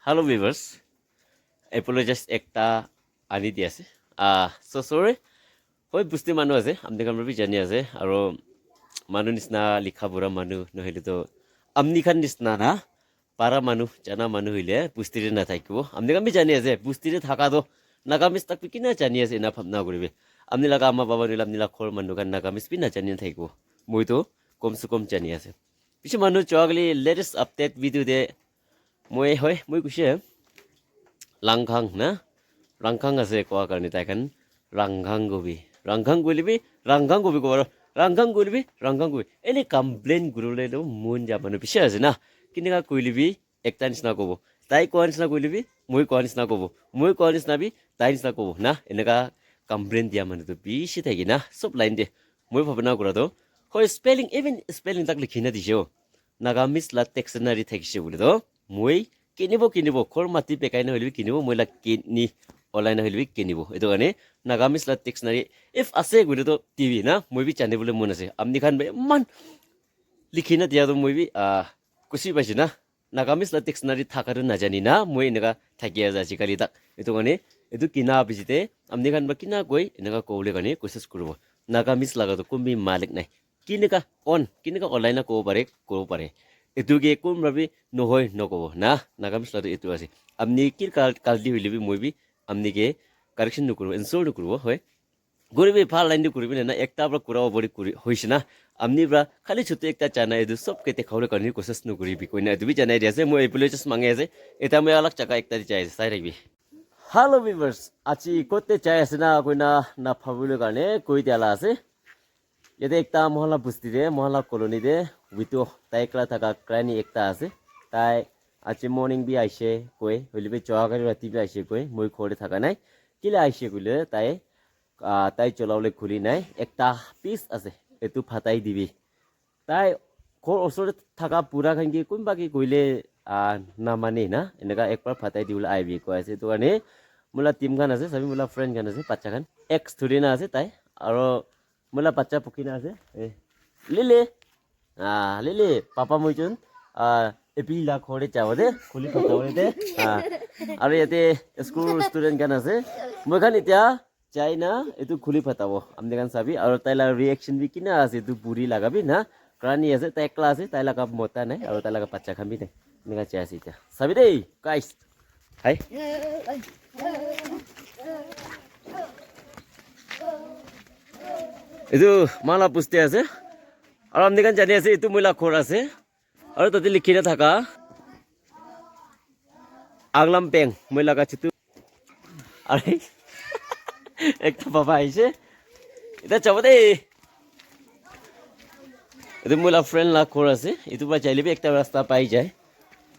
Hello viewers, apologize একটা আনি দি আছে so sorry হয় বুঝতে মানুহ আছে আপনি কামরা বি জানি আছে আৰু মানুহ নিচিনা লিখা বুঢ়া মানুহ নহলে তো আমনি খান নিচিনা না পাৰা মানুহ জানা মানুহ হইলে পুষ্টিৰে নাথাকিব আপনি কামি জানি আছে পুষ্টিৰে থাকাতো নাগামিজ তাক কি না জানি আছে না ভাবনা কৰিবে আপনি লাগা আমা বাবা নিলা আপনি লাখৰ মানুহ কান নাগামিজ বি না জানি থাকিব মইতো কমসে কম জানি আছে কিছু মানুহ চগলি লেটেষ্ট আপডেট ভিডিও দে মই কৈছে লাংখাং না রাংখাং আছে কোৱা কাৰণে তাইখান ৰাংখাং গবি ৰাংখাং গবি ক'ব ৰাংখাং গবি এনে কমপ্লেইন গুৰুলেতো মন যাবানো পিছে আছে না কেনেকা কৰিলিবি একটা নিচিনা ক'ব তাই কোৱা নিচিনা কৰিলিবি মই কোৱা নিচিনা ক'ব মই কোৱা নিচিনা বি তাই নিচিনা ক'ব না এনেকা কমপ্লেইন দিয়া মানুহটো বেছি থাকি না চব লাইন দে মই ভাবনা কৰাটো হয় স্পেলিং ইভেন স্পেলিং তাক লিখি না দিছে নাগামিজ লা টেক্সনাৰী থাকিছে বুলিতো মই কিনিব খৰ মাটি পেকাই নহ'লে কিনিব মই লাগ কিনি অনলাইন নহ'লে কিনিব এইটো কাৰণে নাগামিজ লা টেক্সনাৰী ইফ আছে বুলিতো টিভি না মই বি জানিবলৈ মন আছে আপনি খান বে ইমান লিখি না দিয়াতো মই বি খুচি পাইছোঁ না নাগামিজ লা টেক্সনাৰী থাকাটো নাজানি না মই এনেকা থাকি আছে আজিকালি তাক এইটো কাৰণে এইটো কিনা পিছতে আপনি খান বা কিনা গৈ এনেকা ক'বলৈ কাৰণে কোচিছ কৰিব নাগামিজ লাগাটো কোনবি মালিক নাই কেনেকা অনলাইন ক'ব পাৰে এটুকে কোন ভাবি নহয় নক'ব না নাগামিজ লাটো এইটো আছে আপনি কি কালটি হইলে বি মই বি আপনিকে কারেকশন নকৰিব ইনষ্টল নকৰিব হয় গৰিবি ভাল লাইন কৰিবি না একটা পৰা কুৰাব বৰি হৈছে না আপনি পৰা খালি ছুটি একটা জানা এইটো সব কেতে খাবলৈ কাৰণে কোচিছ নকৰিবি কইনা এইটো বি জানাই দিছে মই এপোলজিছ মাঙে আছে এটা মই অলপ চাকা একটা দি চাই থাকিবি হ্যালো ভিউয়ার্স আজি কোতে চাই আছে না কইনা না ভাবিবলৈ কাৰণে কৈ দিয়ালা আছে ইয়াতে একটা মহলা বস্তিতে মহলা কলনীতে উইটো তাইকলা থাকা ক্ৰাইনি একটা আছে তাই আজি মৰ্নিং বি আইছে কই হইলে চোৱাকালি ৰাতি বি আইছে কই মই ঘৰতে থাকা নাই কিলে আইছে কইলে তাই চলাবলৈ খুলি নাই একটা পিস আছে এটো ফাটাই দিবি তাই ঘৰ ওচৰত থাকা পুৰা খানকি কোনবাকি কইলে নামানে না এনেকা একবাৰ ফাটাই দিবলৈ আইবি কৈ আছে তো কাৰণে মোলা টিম খান আছে সবি মোলা ফ্ৰেন্ড খান আছে বাচ্চা খান এক্স ষ্টুডেন্ট আছে তাই আৰু মোলা বাচ্চা পকিনা আছে লিলি পাপা মইচোন এপিলা ঘৰতে যাওঁ দে খুলি ফটাবলৈ দে আৰু ইয়াতে স্কুল ষ্টুডেণ্ট খান আছে মই খান এতিয়া যাই না এইটো খুলি ফটাব আপনি খান চাবি আৰু তাইলা ৰিয়েকশ্যন বি কিনা আছে এইটো বুঢ়ী লাগাবি না ক্ৰাণী আছে তাই একলা আছে তাই লাগা মতা নাই আৰু তাই লাগা বাচ্চা খান বি নাই এনেকা চাই আছে এতিয়া চাবি দেই গাইছ হাই এইটো মালা পুষ্টি আছে আৰু আপনি খান জানি আছে এইটো মহিলা খৰ আছে আৰু তাতে লিখি না থাকা আগলাম পেং মহিলা গাছিটো আৰু একটা বাবা আইছে এটা চাব দেই এইটো মহিলা ফ্ৰেণ্ড লাগ খৰ আছে এইটো পৰা চাইলে একটা ৰাস্তা পাই যায়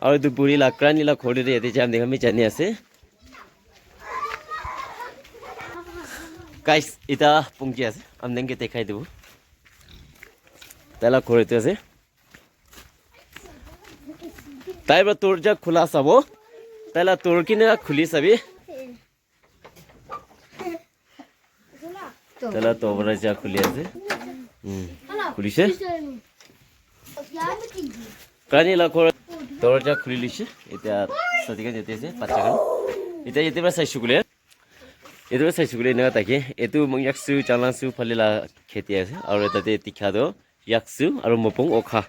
আৰু এইটো বুঢ়ী লাকৰা নীলা খৰতে ইয়াতে যাম দেখি আমি জানি আছে গাইছ এটা পংকি আছে আমনেকে দেখাই দেব তাইলা খৰতে আছে তাই বা তোৰ যা খোলা চাব তাইলা তোৰ কিনে খুলি চাবি তাইলা তোৰ যা খুলি আছে খুলিছে কানি লাখৰ তোৰ যা খুলি লিছে এতিয়া সদিকে যেতে আছে বাচ্চাখান এতিয়া এতে পৰা চাইছো গুলে এটো চাইছো গুলে না তাকে এটো ইয়াকসু চালাসু ফলিলা খেতি আছে আৰু এটাতে টিখা দ ইয়াকসু আৰু মপং অখা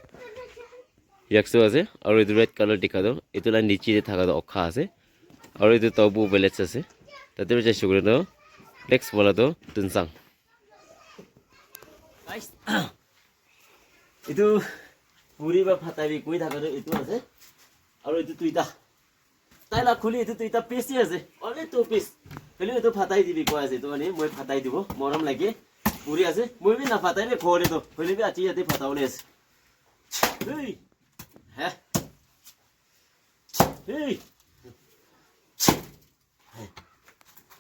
ইয়াকসু আছে আৰু এটো ৰেড কালাৰ টিখা দ এটো লা নিচিতে থাকা দ অখা আছে আৰু এটো তবু বেলেছ আছে তাতে চাইছো গুলে দ টেক্স বলা দ তুনসাং এটো পুৰি বা ফাটাবি কই থাকা দ এটো আছে আৰু এটো তুইতা তাইলা খুলি এটো তুইতা পিসি আছে অলে তো পিস হলে এটো ফাটাই দিবি কয় আছে তো মানে মই ফাটাই দিব মৰম লাগে পুৰি আছে মই বি না ফাটাই নে ঘৰে তো হলে বি আজি ইয়াতে ফাটাবলৈ আছে এই হে এই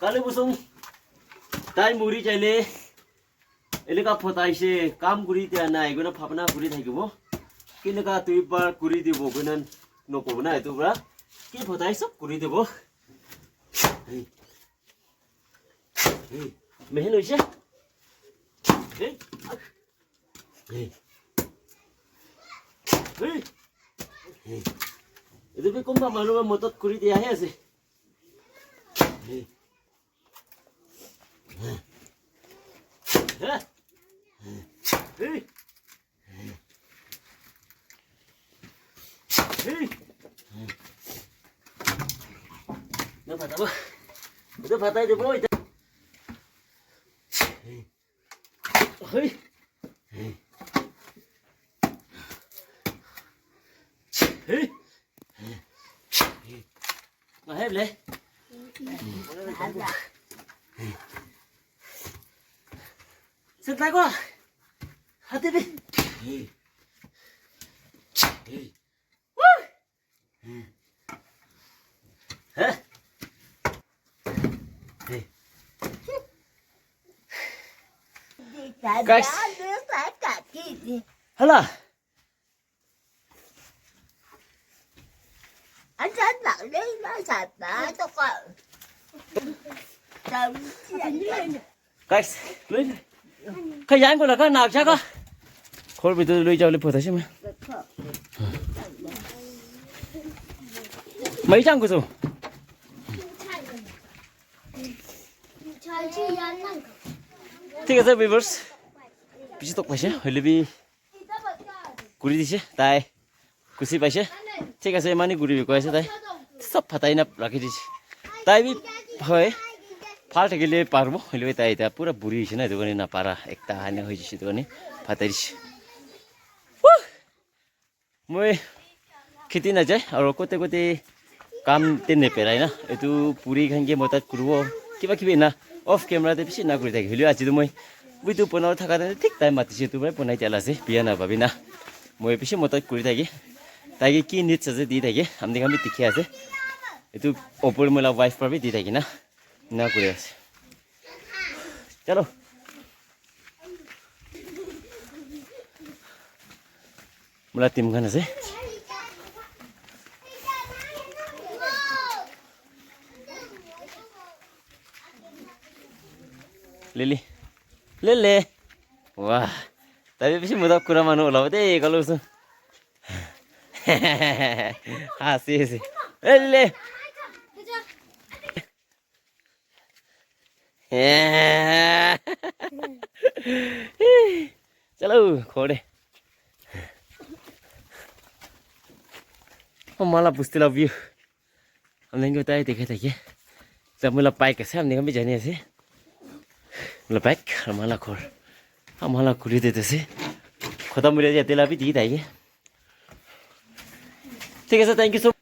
কালে বসং তাই মুৰি চাইলে এনেকা ফটাইছে কাম কৰি দিয়া নাই এগুনা ভাবনা কৰি থাকিব কেনেকা তুই পাৰ কৰি দিব গুণন নকব না এটো পৰা কি ফটাইছ কৰি দিব মেহেন হৈছে এইটো কোনোবা মানুহৰ মদত কৰি দিয়াহে আছে itu patah itu boy hei hei nggak heb leh setelah gua hati deh hah guys hala anh chết lợn đi nó sạch đã tôi coi guys lên cái dáng của là cái nào chắc á khôi bị tôi lôi cho lên phượt thấy xem mấy trang của rồi ঠিক আছে viewers পিছে তক পাইছে হইলে B গুড়ি দিছে তাই কুচি পাইছে ঠিক আছে ইমানে গুড়ি কৈ আছে তাই সব ফাটাই না রাখি দিছে তাই বি হয় ফাল থাকিলে পারব হইলে তাই এটা পুরা বুড়ি হইছে না দোকানে না পারা একটা হানে হই দিছে দোকানে ফাটাই দিছে মই খেতি না যায় আর কোতে কোতে কাম তেনে পেরাই না এটু পুরি খানকে মতাত করব কিবা কিবি না অফ ক্যামেরাতে বেশি না করে থাকি হইলেও আজি তো মই বুইটো পনাও থাকাতে ঠিক টাইম মাতিছে তো পনাই তেলাছে বিয়া না ভাবি না মই বেশি মতাত করে থাকি তাইকে কি নিডস আছে দি থাকে আমি আমি দেখি আছে এটু ওপর মোলা ওয়াইফ পাবি দি থাকি না না করে আছে চলো মোলা টিম খান আছে Lili, Lili, wah, tapi bisa mudah kurang manu lah, deh kalau usun, sih, Lili, chalo, kore, malah pusti lah view, हमने क्या ताई देखे थे क्या, जब मुला पाई कैसे हमने कभी जाने ऐसे Lepek, malah kor, malah kulit itu sih. Kota mulia jadi lebih tinggi lagi. Terima kasih, thank you so much.